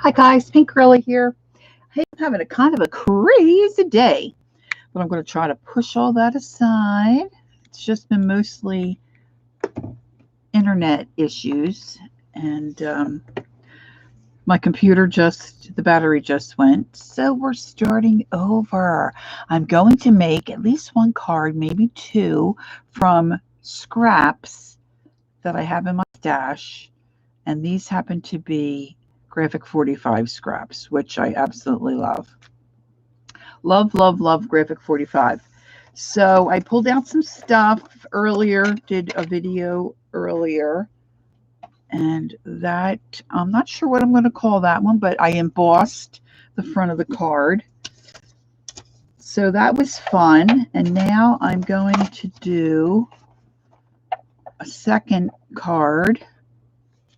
Hi guys, Pink Girly here. Hey, I'm having a kind of a crazy day, but I'm going to try to push all that aside. It's just been mostly internet issues, and my computer the battery just went, so we're starting over. I'm going to make at least one card, maybe two, from scraps that I have in my stash, and these happen to be Graphic 45 scraps, which I absolutely love. Love, love, love Graphic 45. So I pulled out some stuff earlier, did a video earlier, and that, I'm not sure what I'm going to call that one, but I embossed the front of the card. So that was fun, and now I'm going to do a second card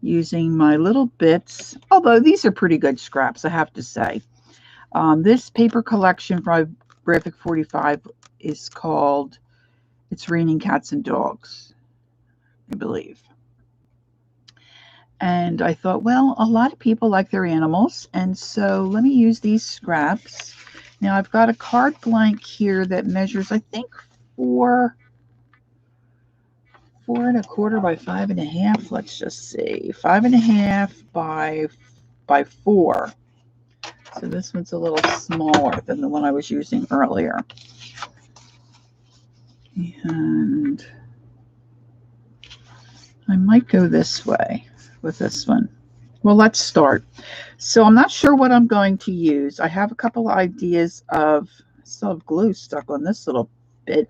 using my little bits, although these are pretty good scraps, I have to say. This paper collection from Graphic 45 is called It's Raining Cats and Dogs, I believe. And I thought, well, a lot of people like their animals, and so let me use these scraps. Now I've got a card blank here that measures, I think, 4 4¼ by 5½ Let's just see, 5½ by 4. So this one's a little smaller than the one I was using earlier. And I might go this way with this one. Well, let's start. So I'm not sure what I'm going to use. I have a couple of ideas of, I still have glue stuck on this little bit.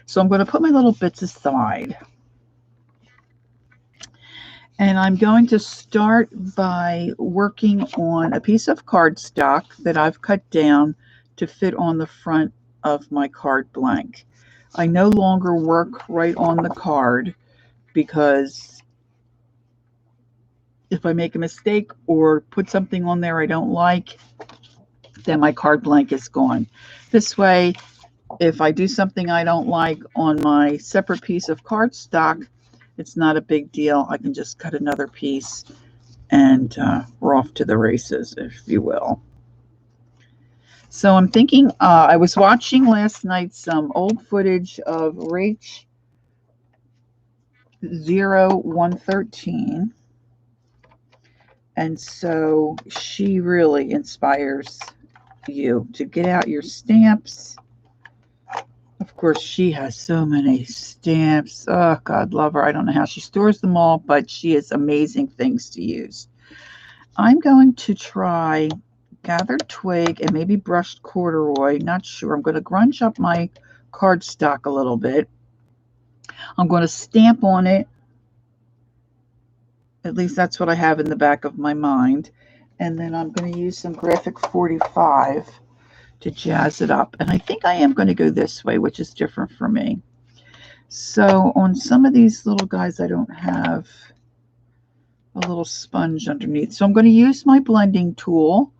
So I'm going to put my little bits aside. And I'm going to start by working on a piece of cardstock that I've cut down to fit on the front of my card blank. I no longer work right on the card because if I make a mistake or put something on there I don't like, then my card blank is gone. This way, if I do something I don't like on my separate piece of cardstock, it's not a big deal. I can just cut another piece and we're off to the races, if you will. So I'm thinking, I was watching last night some old footage of Rach 0113. And so she really inspires you to get out your stamps. Of course, she has so many stamps. Oh, God love her. I don't know how she stores them all, but she has amazing things to use. I'm going to try gathered twig and maybe brushed corduroy. Not sure. I'm going to grunge up my cardstock a little bit. I'm going to stamp on it. At least that's what I have in the back of my mind. And then I'm going to use some Graphic 45 to jazz it up. And I think I am going to go this way, which is different for me. So on some of these little guys, I don't have a little sponge underneath. So I'm going to use my blending tool.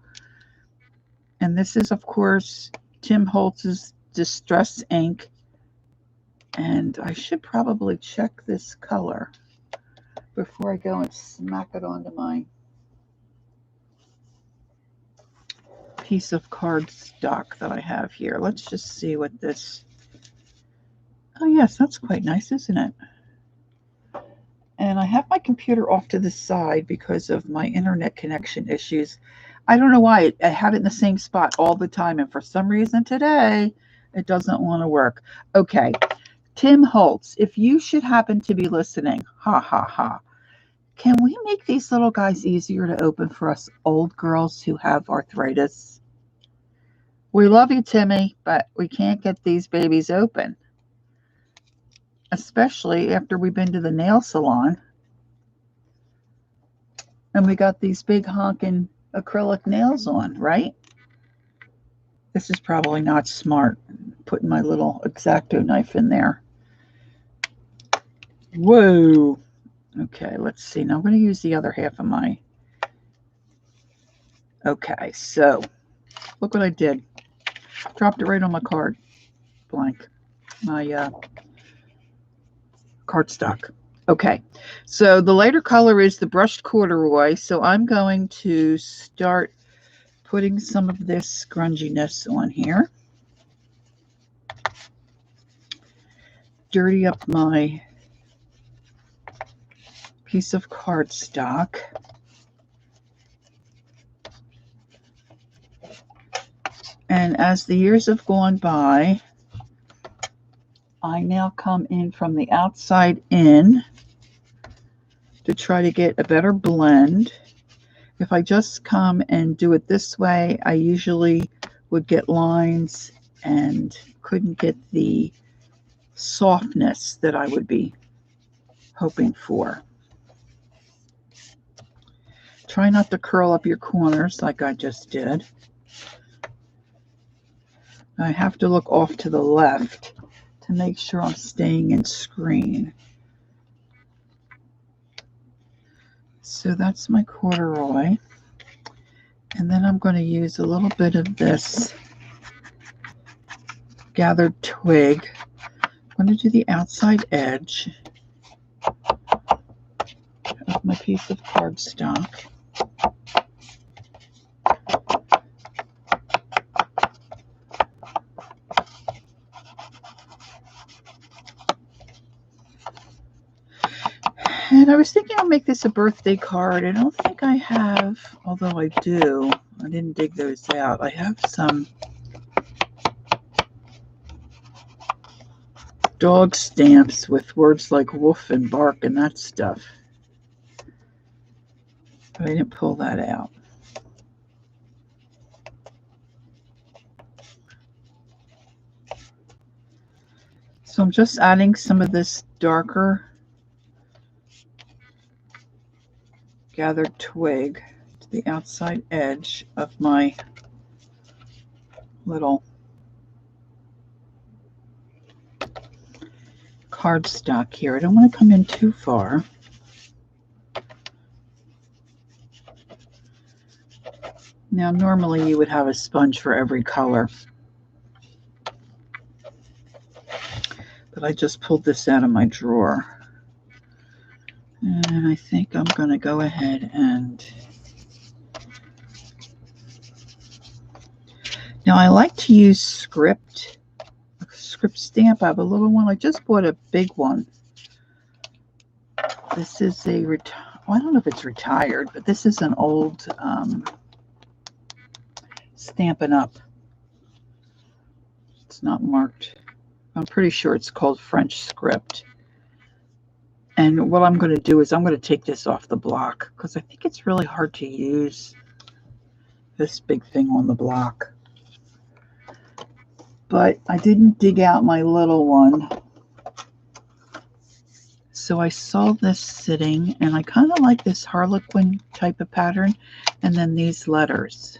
And this is, of course, Tim Holtz's Distress Ink. And I should probably check this color before I go and smack it onto my piece of cardstock that I have here. Let's just see what this, oh yes, that's quite nice, isn't it? And I have my computer off to the side because of my internet connection issues. I don't know why, I have it in the same spot all the time, and for some reason today it doesn't want to work. Okay, Tim Holtz, if you should happen to be listening, ha ha ha, can we make these little guys easier to open for us old girls who have arthritis? We love you, Timmy, but we can't get these babies open. Especially after we've been to the nail salon. And we got these big honking acrylic nails on, right? This is probably not smart, putting my little X-Acto knife in there. Whoa. Okay, let's see. Now I'm going to use the other half of my... Okay, so look what I did. Dropped it right on my card blank. My cardstock. Okay, so the lighter color is the brushed corduroy, so I'm going to start putting some of this grunginess on here. Dirty up my piece of cardstock. And as the years have gone by, I now come in from the outside in to try to get a better blend. If I just come and do it this way, I usually would get lines and couldn't get the softness that I would be hoping for. Try not to curl up your corners like I just did. I have to look off to the left to make sure I'm staying in screen. So that's my corduroy. And then I'm going to use a little bit of this gathered twig. I'm going to do the outside edge of my piece of cardstock. And I was thinking I'll make this a birthday card. I don't think I have, although I do. I didn't dig those out. I have some dog stamps with words like woof and bark and that stuff. But I didn't pull that out. So I'm just adding some of this darker gathered twig to the outside edge of my little cardstock here. I don't want to come in too far. Now, normally you would have a sponge for every color, but I just pulled this out of my drawer. And I think I'm going to go ahead and... Now, I like to use script stamp. I have a little one. I just bought a big one. This is a, well, I don't know if it's retired, but this is an old Stampin' Up. It's not marked. I'm pretty sure it's called French script. And what I'm going to do is I'm going to take this off the block because I think it's really hard to use this big thing on the block. But I didn't dig out my little one. So I saw this sitting, and I kind of like this Harlequin type of pattern, and then these letters.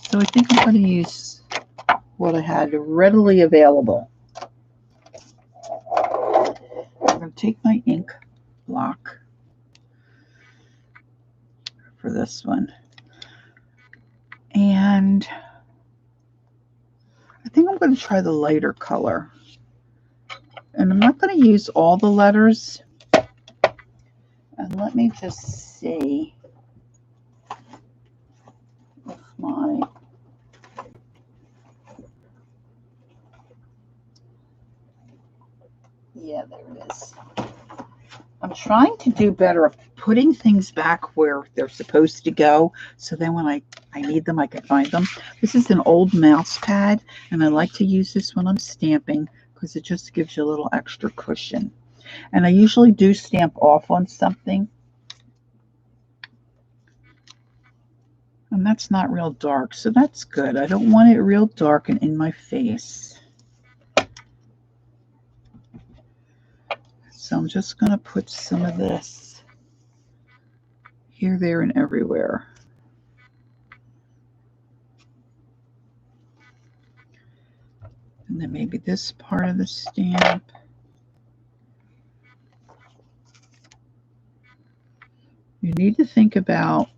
So I think I'm going to use what I had readily available. I'm going to take my ink block for this one. And I think I'm going to try the lighter color. And I'm not going to use all the letters. And let me just see if my... Yeah, there it is. I'm trying to do better of putting things back where they're supposed to go, so then when I need them, I can find them. This is an old mouse pad, and I like to use this when I'm stamping because it just gives you a little extra cushion. And I usually do stamp off on something. And that's not real dark, so that's good. I don't want it real dark and in my face. So I'm just going to put some of this here, there, and everywhere. And then maybe this part of the stamp. You need to think about,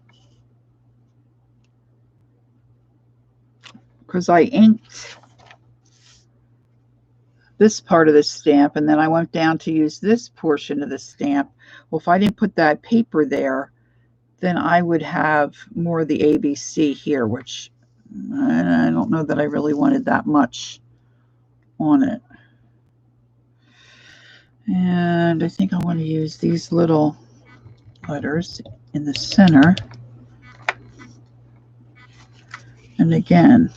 because I inked this part of the stamp, and then I went down to use this portion of the stamp. Well, if I didn't put that paper there, then I would have more of the ABC here, which I don't know that I really wanted that much on it. And I think I want to use these little letters in the center. And again,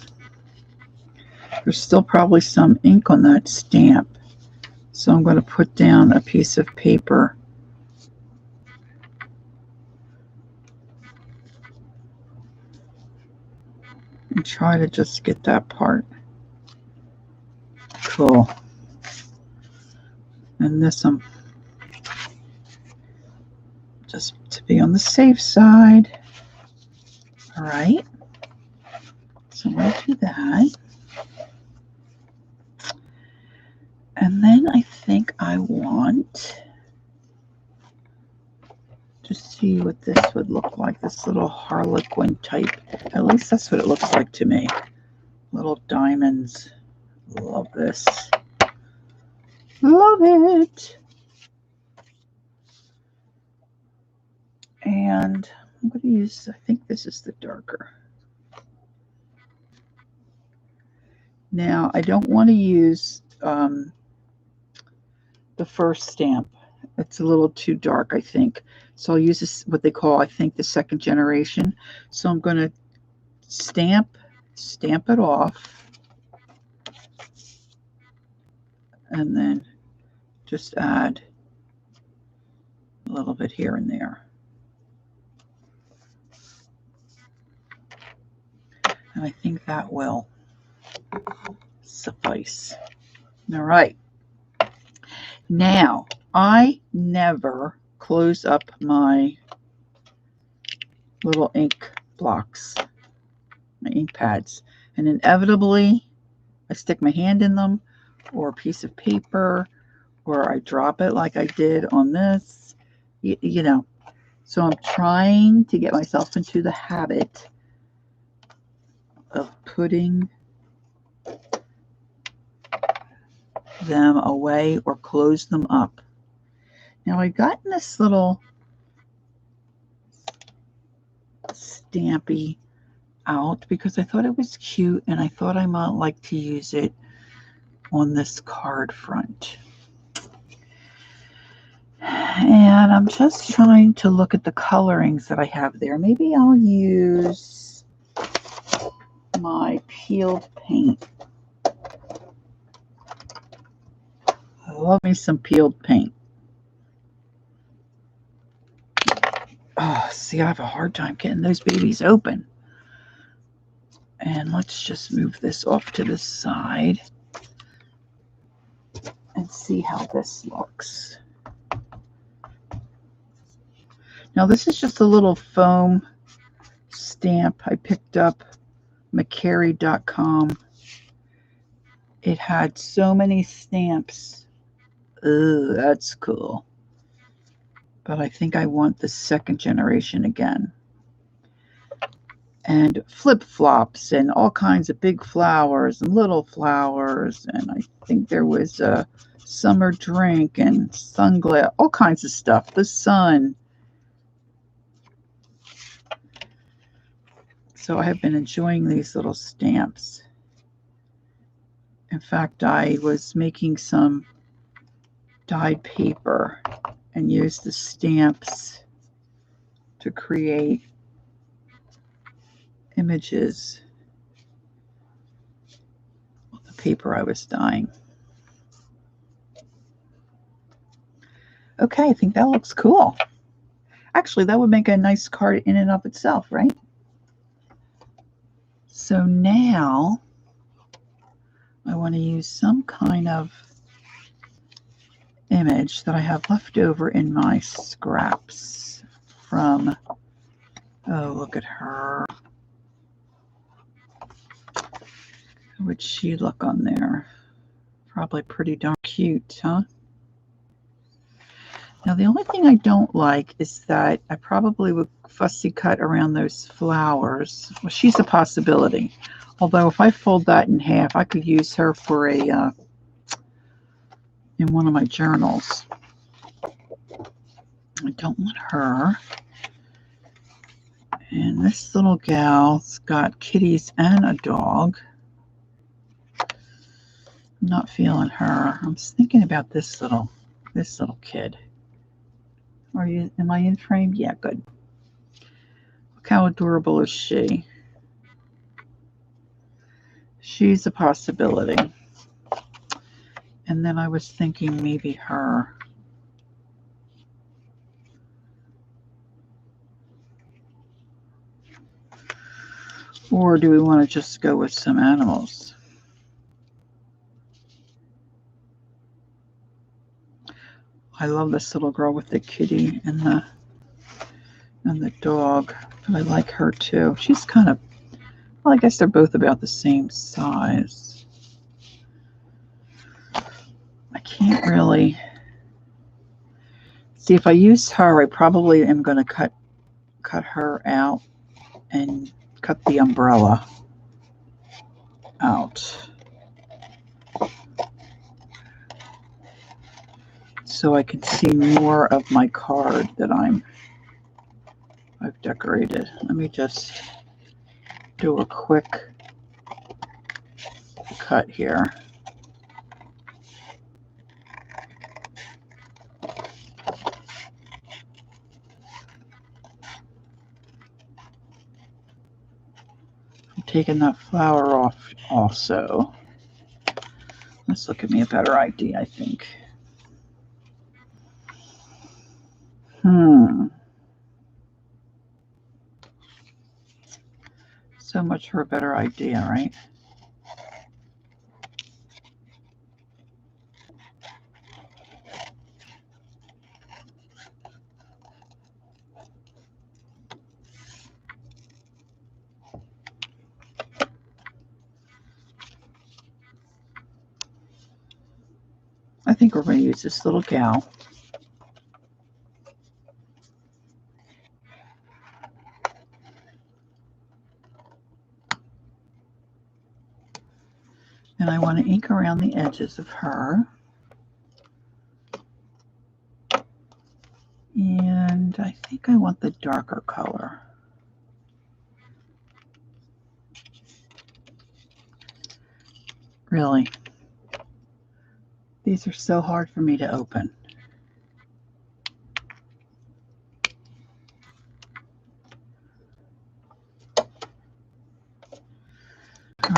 there's still probably some ink on that stamp. So I'm going to put down a piece of paper and try to just get that part. Cool. And this I'm just to be on the safe side. All right. So I'm going to do that. And then I think I want to see what this would look like, this little harlequin type. At least that's what it looks like to me. Little diamonds. Love this. Love it. And I'm going to use, I think this is the darker. Now, I don't want to use the first stamp. It's a little too dark, I think. So I'll use this, what they call, I think, the second generation. So I'm going to stamp it off, and then just add a little bit here and there. And I think that will suffice. All right. Now, I never close up my little ink blocks, my ink pads, and inevitably I stick my hand in them, or a piece of paper, or I drop it like I did on this, you know. So I'm trying to get myself into the habit of putting them away or close them up. Now I've gotten this little stampy out because I thought it was cute, and I thought I might like to use it on this card front. And I'm just trying to look at the colorings that I have there. Maybe I'll use my peeled paint. I love me some peeled paint. Oh, see, I have a hard time getting those babies open. And let's just move this off to the side and see how this looks. Now, this is just a little foam stamp I picked up, McCary.com. It had so many stamps. Ooh, that's cool. But I think I want the second generation again. And flip-flops and all kinds of big flowers and little flowers. And I think there was a summer drink and sunglass, all kinds of stuff. The sun. So I have been enjoying these little stamps. In fact, I was making some dyed paper and used the stamps to create images of the paper I was dyeing. Okay, I think that looks cool. Actually, that would make a nice card in and of itself, right? So now I want to use some kind of image that I have left over in my scraps from, oh, look at her. How would she look on there? Probably pretty darn cute, huh? Now, the only thing I don't like is that I probably would fussy cut around those flowers. Well, she's a possibility. Although if I fold that in half, I could use her for a in one of my journals. I don't want her. And this little gal's got kitties and a dog. I'm not feeling her. I'm just thinking about this little kid. Am I in frame? Yeah, good. Look how adorable is she. She's a possibility. And then I was thinking maybe her. Or do we want to just go with some animals? I love this little girl with the kitty and the dog. But I like her too. She's kind of, well, I guess they're both about the same size. I can't really see. If I use her, I probably am going to cut her out and cut the umbrella out, so I can see more of my card that I've decorated. Let me just do a quick cut here. I'm taking that flower off also. This will give me a better idea, I think. So much for a better idea, right? I think we're going to use this little gal. And I want to ink around the edges of her. And I think I want the darker color. Really. These are so hard for me to open.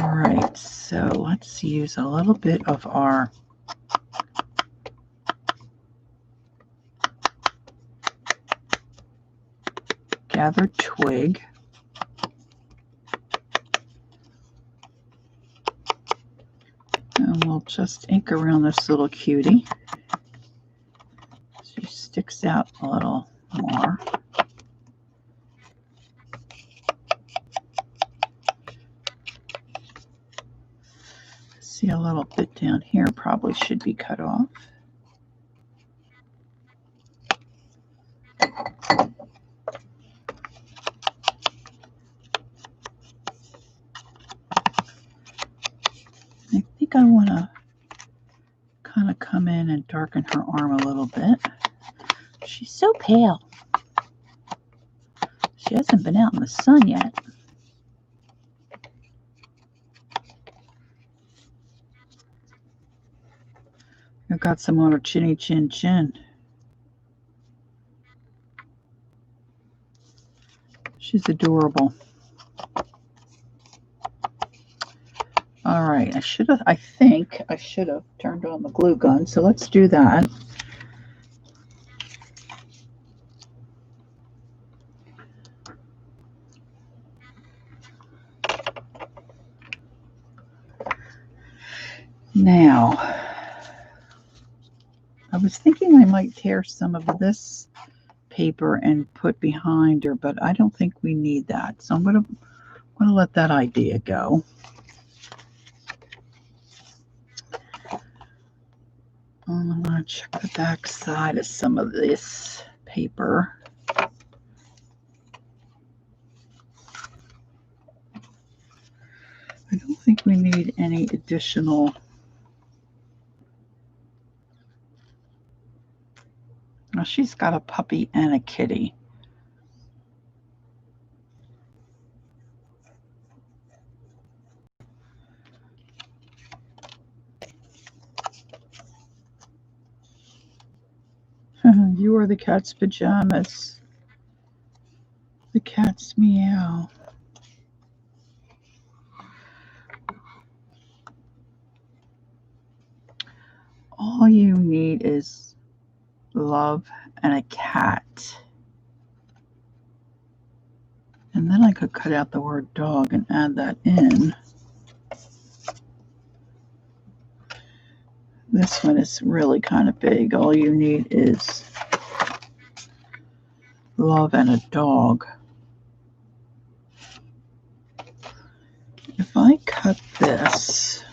All right, so let's use a little bit of our gathered twig. And we'll just ink around this little cutie. She sticks out a little more. See, a little bit down here probably should be cut off. I think I want to kind of come in and darken her arm a little bit. She's so pale. She hasn't been out in the sun yet. I've got some on her chinny chin chin. She's adorable. All right, I think I should have turned on the glue gun, so let's do that. Now, I was thinking I might tear some of this paper and put behind her, but I don't think we need that, so I'm going to let that idea go. I'm going to check the back side of some of this paper. I don't think we need any additional Well, she's got a puppy and a kitty. You are the cat's pajamas. The cat's meow. All you need is love and a cat. And then I could cut out the word dog and add that in. This one is really kind of big. All you need is love and a dog. If I cut this,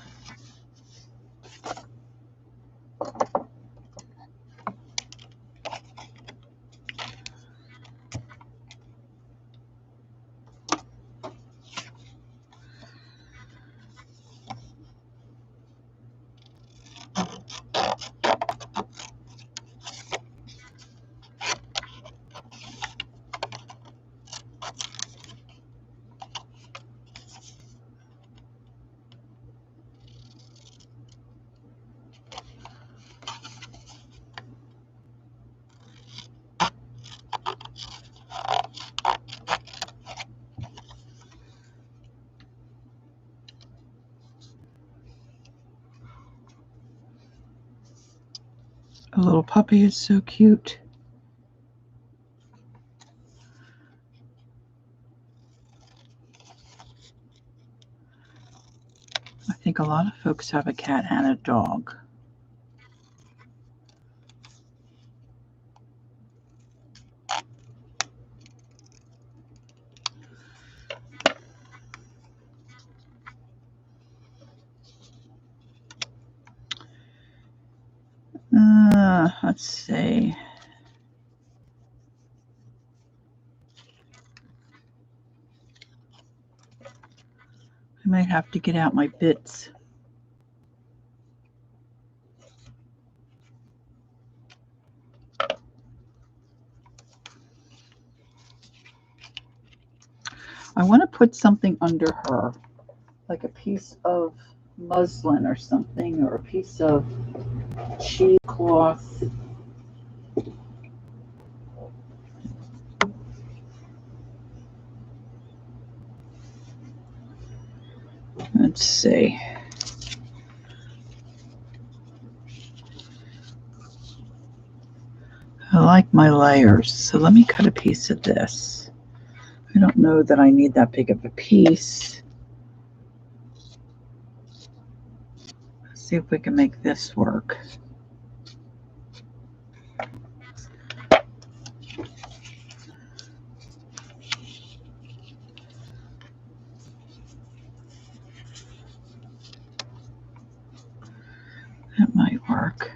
a little puppy is so cute. I think a lot of folks have a cat and a dog. Let's see. I might have to get out my bits. I want to put something under her, like a piece of muslin or something, or a piece of cheesecloth. Let's see. I like my layers, so let me cut a piece of this. I don't know that I need that big of a piece. Let's see if we can make this work. That might work.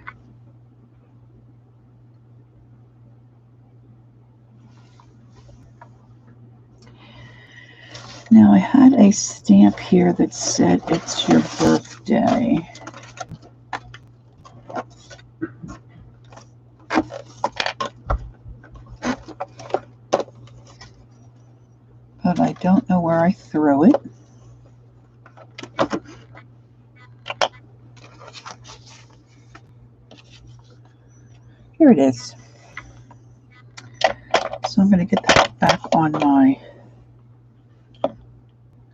Now I had a stamp here that said it's your birthday. But I don't know where I threw it. Here it is. So I'm going to get that back on my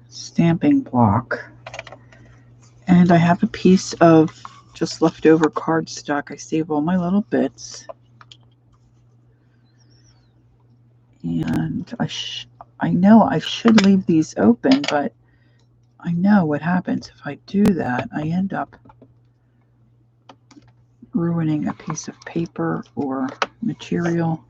stamping block. And I have a piece of just leftover cardstock. I save all my little bits. And I know I should leave these open, but I know what happens if I do that. I end up ruining a piece of paper or material.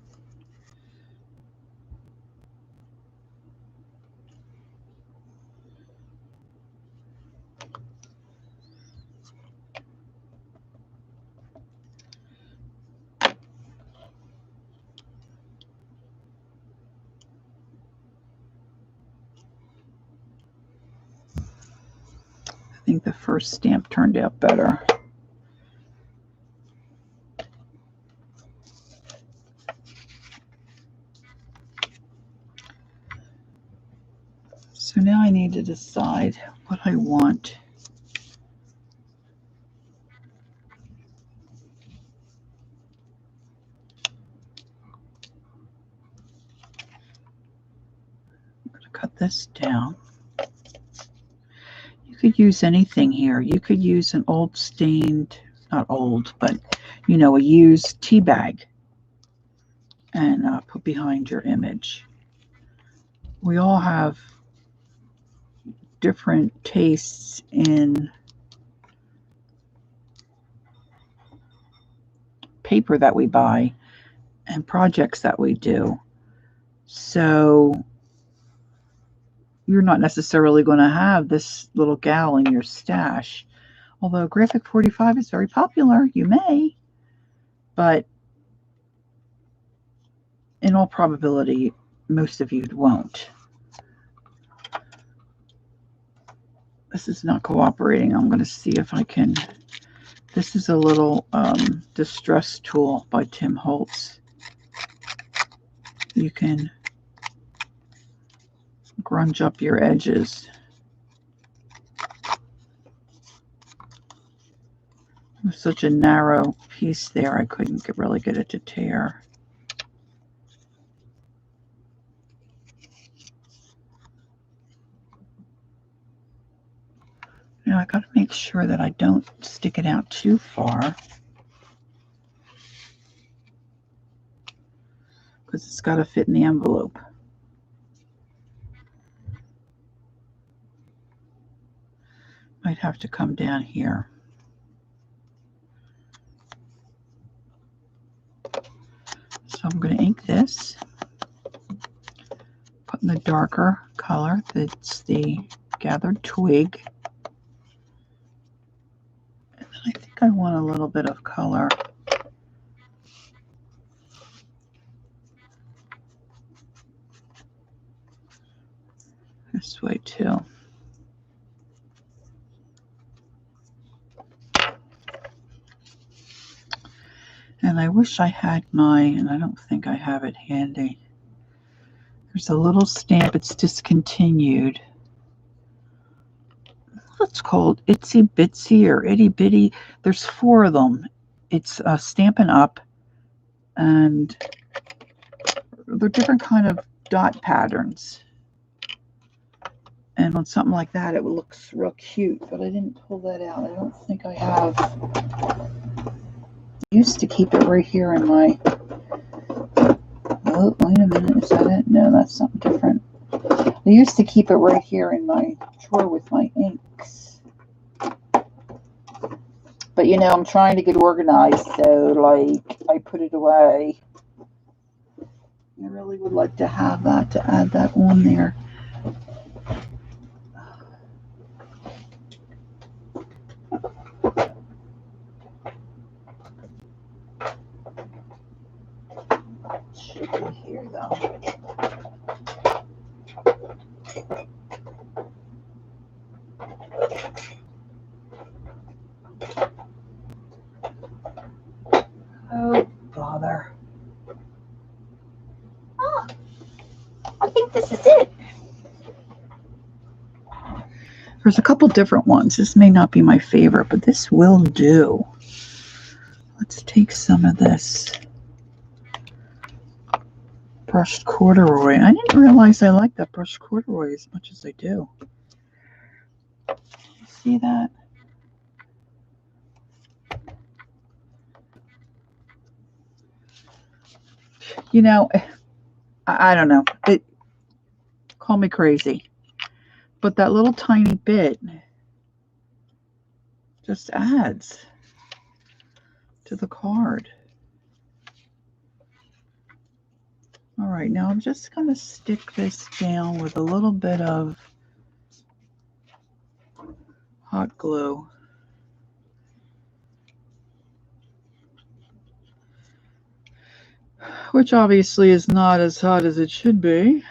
I think the first stamp turned out better. So now I need to decide what I want. I'm going to cut this down. You could use anything here. You could use an old stained, not old, but you know, a used tea bag and put behind your image. We all have different tastes in paper that we buy and projects that we do. So you're not necessarily going to have this little gal in your stash. Although Graphic 45 is very popular, you may, but in all probability, most of you won't. This is not cooperating. I'm going to see if I can. This is a little distress tool by Tim Holtz. You can grunge up your edges. It was such a narrow piece there, I couldn't really get it to tear. Now I got to make sure that I don't stick it out too far, because it's got to fit in the envelope. Might have to come down here. So I'm going to ink this, put in the darker color. That's the gathered twig. And then I think I want a little bit of color. This way too. And I wish I had and I don't think I have it handy. There's a little stamp, it's discontinued. It's called Itsy Bitsy or Itty Bitty. There's 4 of them. It's Stampin' Up, and they're different kind of dot patterns. And on something like that, it looks real cute, but I didn't pull that out. I don't think I have. I used to keep it right here in my. Oh, wait a minute. Is that it? No, that's something different. I used to keep it right here in my drawer with my inks. But you know, I'm trying to get organized, so like I put it away. I really would like to have that, to add that on there. Should be here though. Oh, bother. Ah, I think this is it. There's a couple different ones. This may not be my favorite, but this will do. Let's take some of this brushed corduroy. I didn't realize I like that brushed corduroy as much as I do. See that? You know, I don't know. Call me crazy. But that little tiny bit just adds to the card. All right, now I'm just going to stick this down with a little bit of hot glue. Which obviously is not as hot as it should be.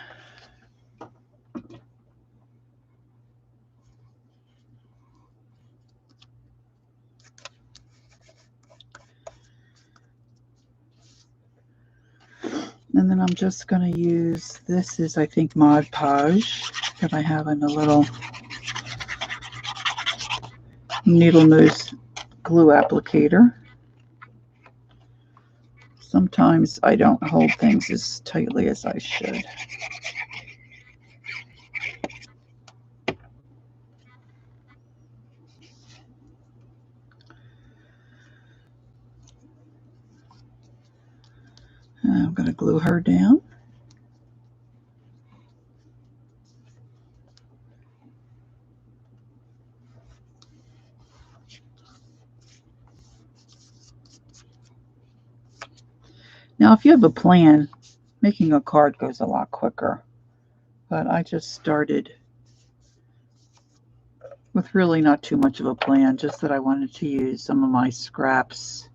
And then I'm just going to use, this is I think Mod Podge that I have in a little needle nose glue applicator. Sometimes I don't hold things as tightly as I should. I'm going to glue her down. Now, if you have a plan, making a card goes a lot quicker. But I just started with really not too much of a plan, just that I wanted to use some of my scraps.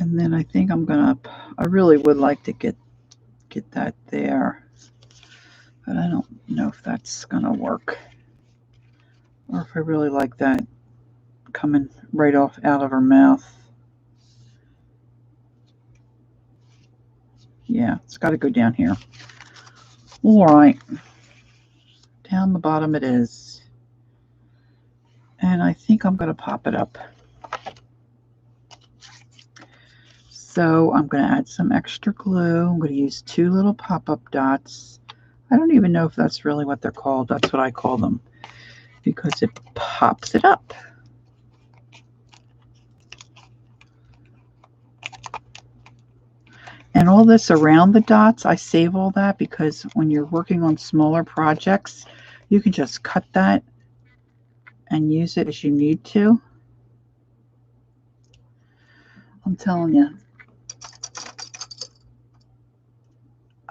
And then I think I'm gonna, I really would like to get that there, but I don't know if that's gonna work, or if I really like that coming right off out of her mouth. Yeah, it's got to go down here. All right, down the bottom it is, and I think I'm gonna pop it up. So I'm going to add some extra glue. I'm going to use 2 little pop-up dots. I don't even know if that's really what they're called. That's what I call them because it pops it up. And all this around the dots, I save all that because when you're working on smaller projects, you can just cut that and use it as you need to. I'm telling you,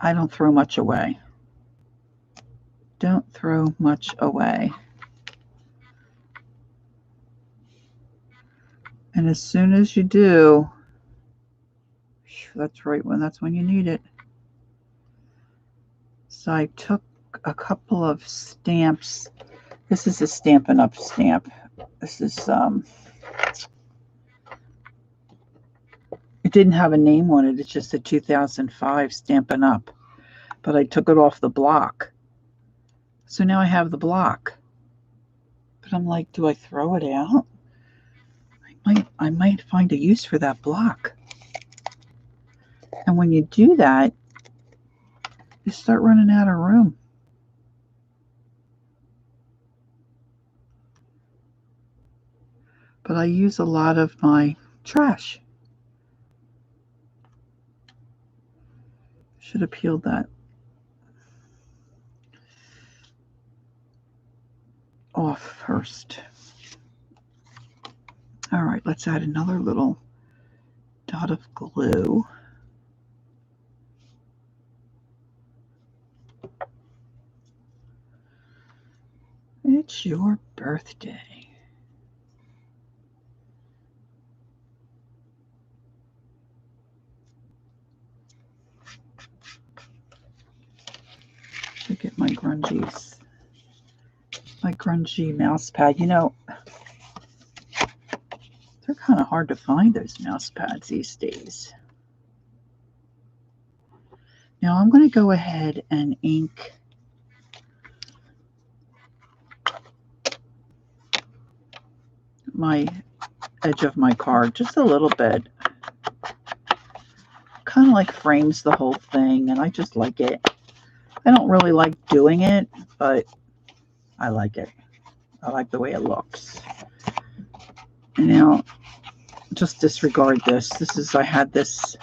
I don't throw much away. Don't throw much away. And as soon as you do, that's right, that's when you need it. So I took a couple of stamps. This is a Stampin' Up! Stamp. This is, it didn't have a name on it. It's just a 2005 Stampin' Up! But I took it off the block. So now I have the block. But I'm like, do I throw it out? I might find a use for that block. And when you do that, you start running out of room. But I use a lot of my trash. Should have peeled that off first. All right, let's add another little dot of glue. It's your birthday. To get my grungy mouse pad. You know, they're kind of hard to find, those mouse pads these days. Now I'm going to go ahead and ink my edge of my card just a little bit. Kind of like frames the whole thing, and I just like it. I don't really like doing it, but I like it. I like the way it looks. And now, just disregard this. I had this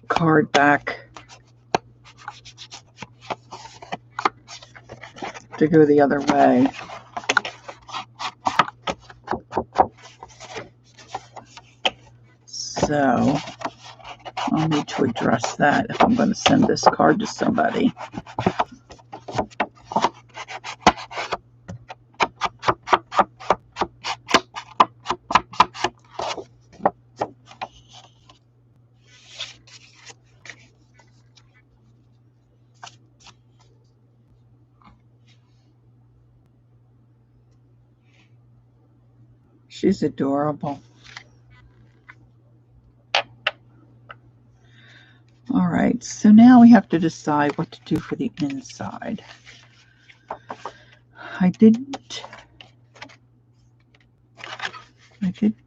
card back to go the other way. So I'll need to address that if I'm going to send this card to somebody. She's adorable. All right, so now we have to decide what to do for the inside. I did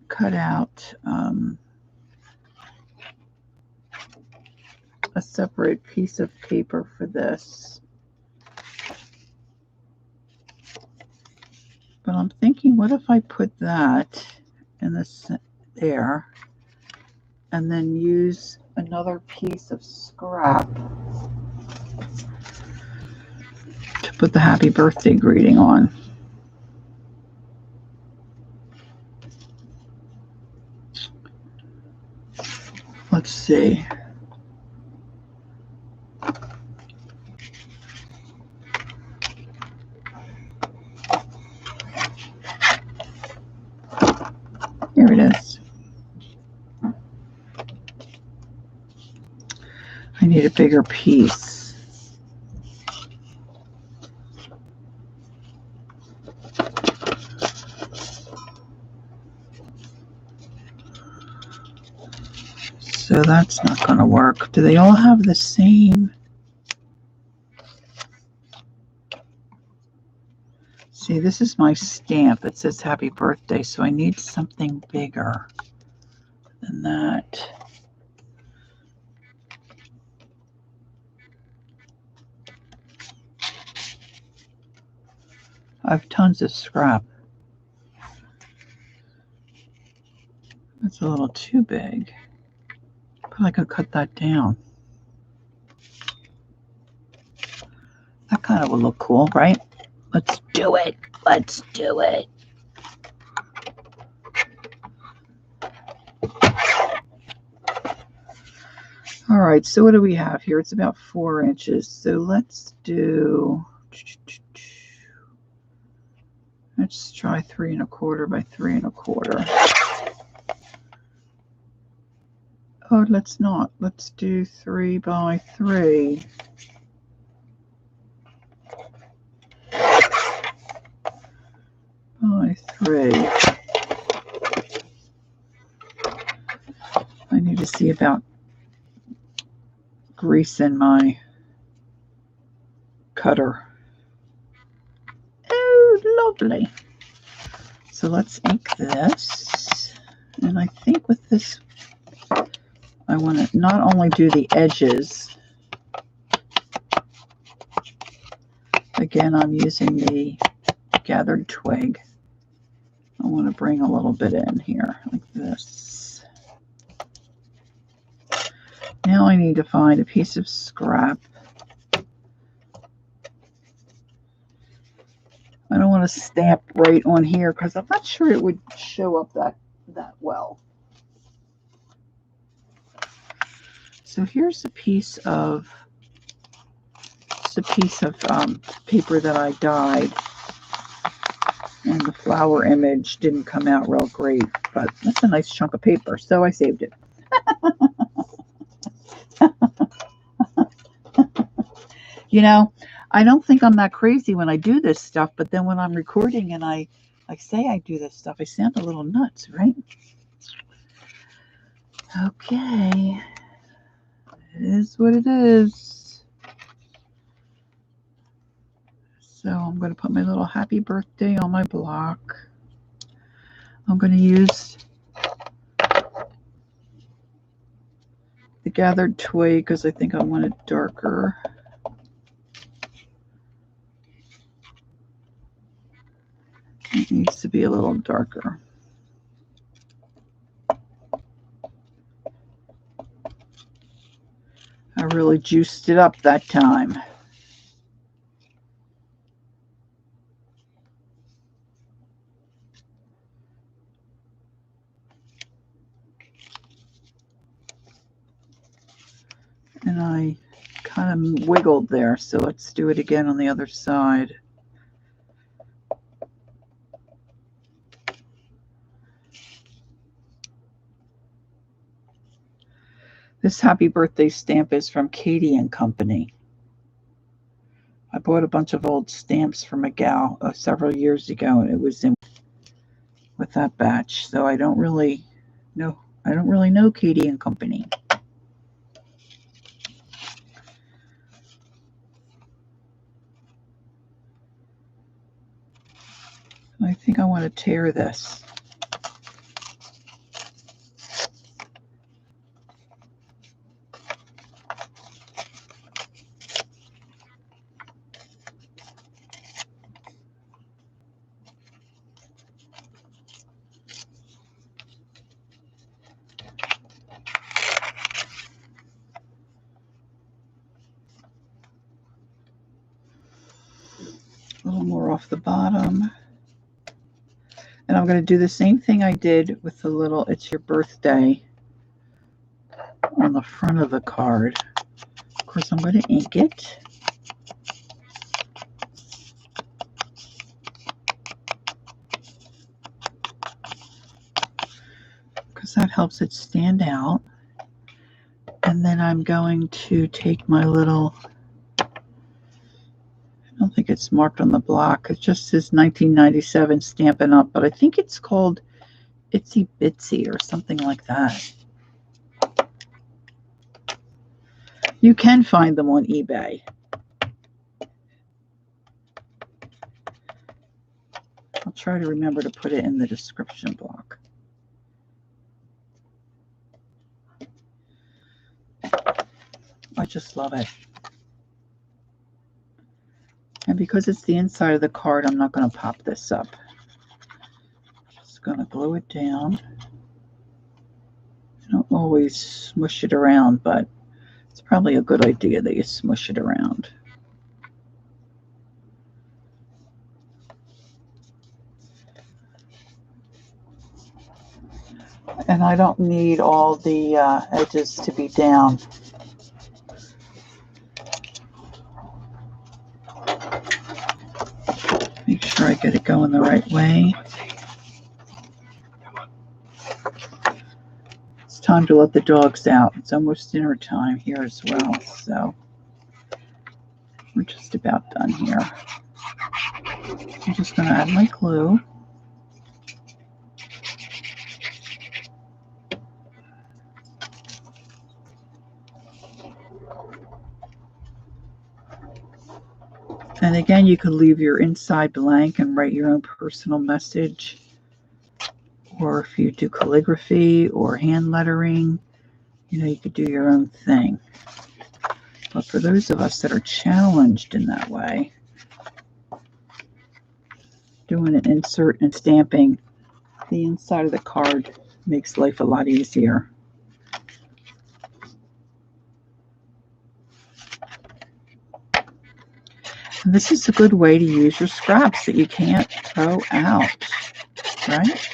cut out a separate piece of paper for this. But I'm thinking, what if I put that in this there and then use another piece of scrap to put the happy birthday greeting on. Let's see. Here it is. I need a bigger piece. So that's not going to work. Do they all have the same? See, this is my stamp. It says happy birthday, so I need something bigger than that. I have tons of scrap. That's a little too big. Probably could cut that down. That kind of will look cool, right? Let's do it. Let's do it. All right, so what do we have here? It's about 4 inches. So let's do, let's try 3 1/4 by 3 1/4. Oh, let's not. Let's do 3 by 3. By 3. I need to see about grease in my cutter. Oh, lovely. So let's ink this. And I think with this, I want to not only do the edges. Again, I'm using the gathered twig. I want to bring a little bit in here, like this. Now I need to find a piece of scrap. I don't want to stamp right on here because I'm not sure it would show up that well. So here's a piece of paper that I dyed, and the flower image didn't come out real great, but that's a nice chunk of paper, so I saved it. You know, I don't think I'm that crazy when I do this stuff, but then when I'm recording and I say I do this stuff, I sound a little nuts, right? Okay. It is what it is. So I'm going to put my little happy birthday on my block. I'm going to use the gathered twig because I think I want it darker. It needs to be a little darker. I really juiced it up that time. And I kind of wiggled there, so let's do it again on the other side. This happy birthday stamp is from Katie and Company. I bought a bunch of old stamps from a gal several years ago, and it was in with that batch, so I don't really know Katie and Company. I think I want to tear this. A little more off the bottom. And I'm going to do the same thing I did with the little "It's Your Birthday" on the front of the card. Of course, I'm going to ink it. Because that helps it stand out. And then I'm going to take my little, I don't think it's marked on the block. It just says 1997 Stampin' Up, but I think it's called Itsy Bitsy or something like that. You can find them on eBay. I'll try to remember to put it in the description block. I just love it. And because it's the inside of the card, I'm not going to pop this up. Just going to glue it down. I don't always smush it around, but it's probably a good idea that you smush it around. And I don't need all the edges to be down. Make sure I get it going the right way. It's time to let the dogs out. It's almost dinner time here as well, so we're just about done here. I'm just going to add my glue. And again, you could leave your inside blank and write your own personal message. Or if you do calligraphy or hand lettering, you could do your own thing. But for those of us that are challenged in that way, doing an insert and stamping the inside of the card makes life a lot easier. And this is a good way to use your scraps that you can't throw out, right?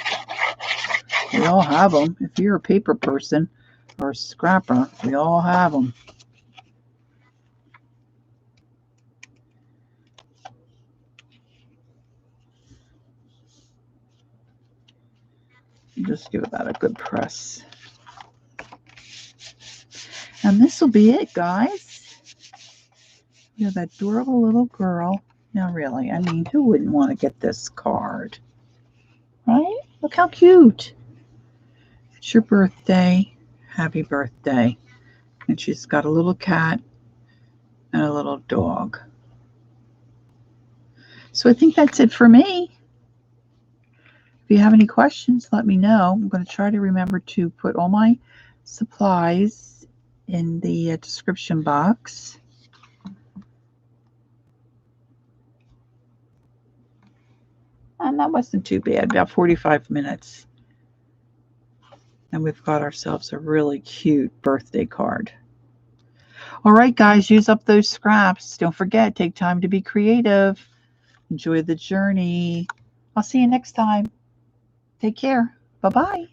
We all have them. If you're a paper person or a scrapper, we all have them. Just give that a good press. And this will be it, guys. You have that adorable little girl. Now, really, I mean, who wouldn't want to get this card? Right? Look how cute. It's your birthday. Happy birthday. And she's got a little cat and a little dog. So I think that's it for me. If you have any questions, let me know. I'm going to try to remember to put all my supplies in the description box. And that wasn't too bad, about 45 minutes. And we've got ourselves a really cute birthday card. All right, guys, use up those scraps. Don't forget, take time to be creative. Enjoy the journey. I'll see you next time. Take care. Bye-bye.